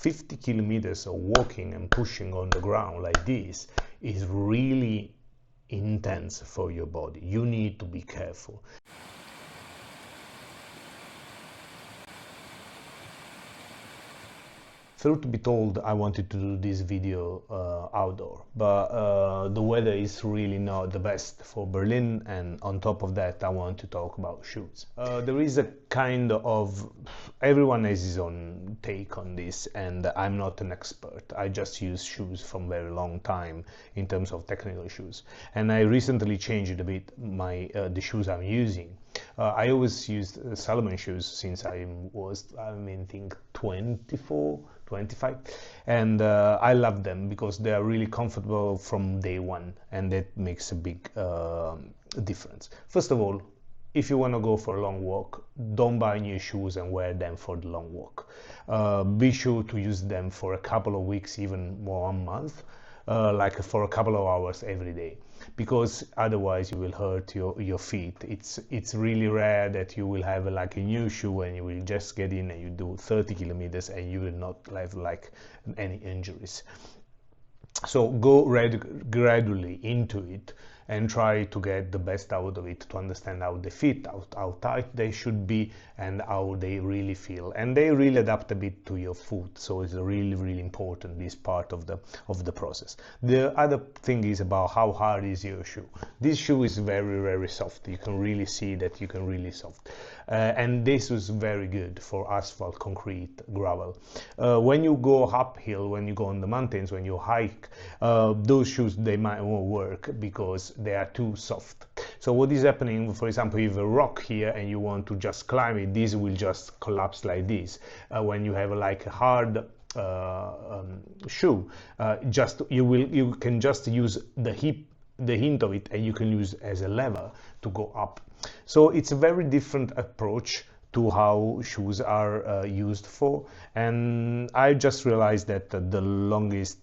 50 kilometers of walking and pushing on the ground like this is really intense for your body. You need to be careful. Truth to be told, I wanted to do this video outdoor, but the weather is really not the best for Berlin, and on top of that I want to talk about shoes. There is a kind of, everyone has his own take on this, and I'm not an expert. I just use shoes from very long time in terms of technical shoes, and I recently changed a bit the shoes I'm using. I always used Salomon shoes since I think 24, 25, and I love them because they are really comfortable from day one, and that makes a big difference. First of all, if you want to go for a long walk, don't buy new shoes and wear them for the long walk. Be sure to use them for a couple of weeks, even 1 month, like for a couple of hours every day, because otherwise you will hurt your feet. It's really rare that you will have like a new shoe and you will just get in and you do 30 kilometers and you will not have like any injuries. So go gradually into it and try to get the best out of it, to understand how they fit, how tight they should be, and how they really feel. And they really adapt a bit to your foot, so it's really important, this part of the process. The other thing is about how hard is your shoe. This shoe is very soft. You can really see that you can really soft. And this is very good for asphalt, concrete, gravel. When you go uphill, when you go on the mountains, when you hike, those shoes, they might won't work because they are too soft. So what is happening, for example, if a rock here and you want to just climb it, this will just collapse like this. When you have like a hard shoe, you can just use the hint of it, and you can use as a lever to go up. So it's a very different approach to how shoes are used for, and I just realized that the longest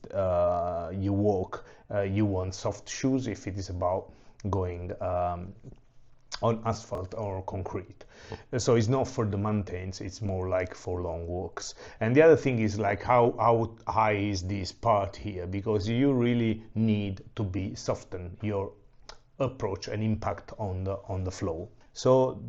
you walk, you want soft shoes if it is about going on asphalt or concrete. So it's not for the mountains, it's more like for long walks. And the other thing is like how high is this part here, because you really need to be soften your approach and impact on the flow. So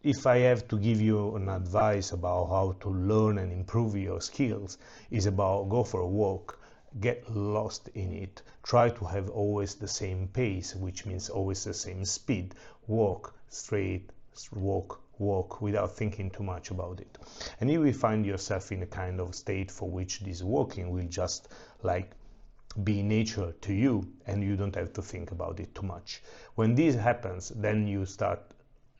if I have to give you an advice about how to learn and improve your skills, is about go for a walk, get lost in it, try to have always the same pace, which means always the same speed, walk straight, walk without thinking too much about it. And you will find yourself in a kind of state for which this walking will just like be nature to you, and you don't have to think about it too much. When this happens, then you start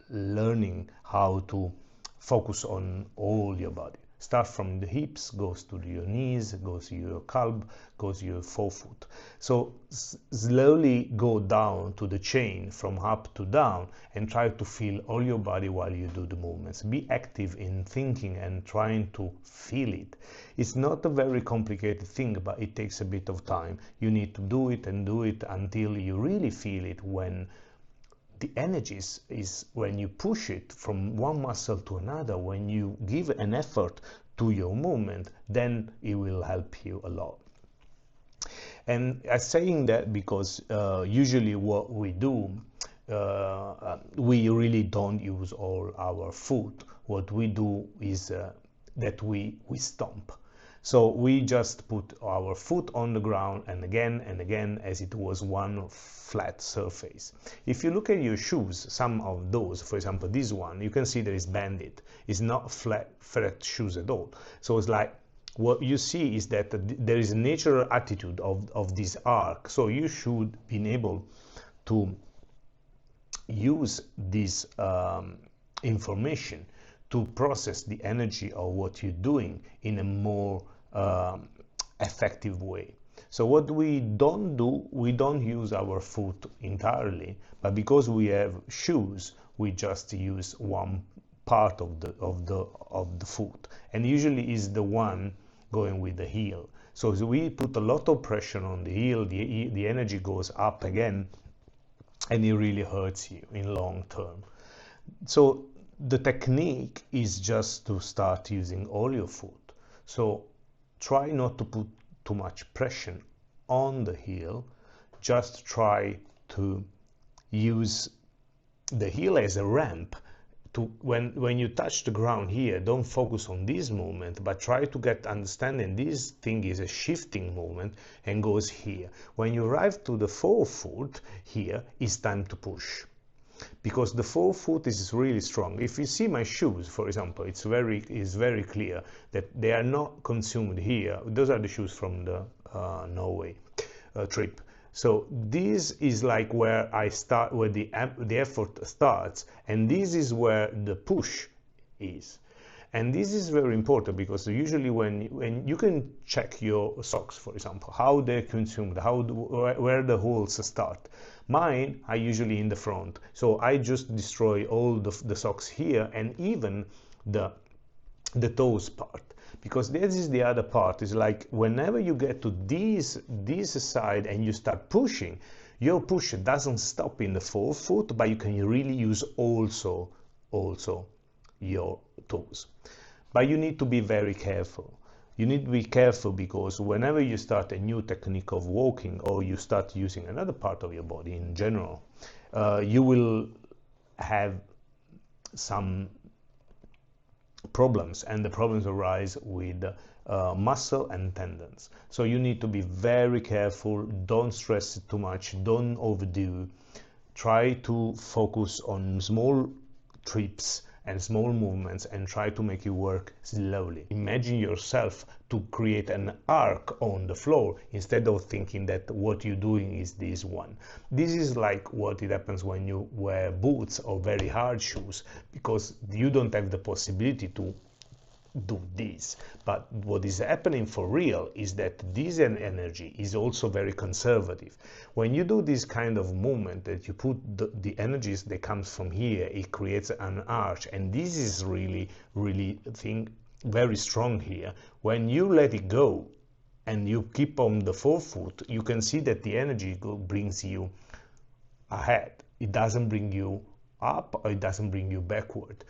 learning how to focus on all your body. Start from the hips, goes to your knees, goes to your calf, goes to your forefoot. So slowly go down to the chain from up to down and try to feel all your body while you do the movements. Be active in thinking and trying to feel it. It's not a very complicated thing, but it takes a bit of time. You need to do it and do it until you really feel it. When the energy is when you push it from one muscle to another, when you give an effort to your movement, then it will help you a lot. And I'm saying that because usually what we do, we really don't use all our foot. What we do is that we stomp. So we just put our foot on the ground and again as it was one flat surface. If you look at your shoes, some of those, for example this one, you can see that it's banded. It's not flat shoes at all. So it's like, what you see is that there is a natural attitude of this arc. So you should be able to use this information to process the energy of what you're doing in a more effective way. So what we don't do, we don't use our foot entirely, but because we have shoes, we just use one part of the foot, and usually is the one going with the heel. So as we put a lot of pressure on the heel, the energy goes up again, and it really hurts you in long term. So the technique is just to start using all your foot. So try not to put too much pressure on the heel. Just try to use the heel as a ramp to when you touch the ground here. Don't focus on this movement, but try to get understanding this thing is a shifting movement and goes here. When you arrive to the forefoot here, it's time to push, because the forefoot is really strong. If you see my shoes, for example, it's very clear that they are not consumed here. Those are the shoes from the Norway trip. So this is like where I start, where the effort starts, and this is where the push is. And this is very important, because usually when you can check your socks, for example, how they're consumed, where the holes start. Mine are usually in the front, so I just destroy all the socks here, and even the toes part, because this is the other part. Is like whenever you get to this side and you start pushing, your push doesn't stop in the forefoot, but you can really use also your toes. But you need to be very careful. You need to be careful, because whenever you start a new technique of walking, or you start using another part of your body in general, you will have some problems, and the problems arise with muscle and tendons. So you need to be very careful. Don't stress it too much, don't overdo. Try to focus on small trips and small movements, and try to make it work slowly. Imagine yourself to create an arc on the floor, instead of thinking that what you're doing is this one. This is like what it happens when you wear boots or very hard shoes, because you don't have the possibility to do this. But what is happening for real is that this energy is also very conservative. When you do this kind of movement, that you put the energies that comes from here, it creates an arch, and this is really very strong here. When you let it go and you keep on the forefoot, you can see that the energy brings you ahead. It doesn't bring you up, or it doesn't bring you backward.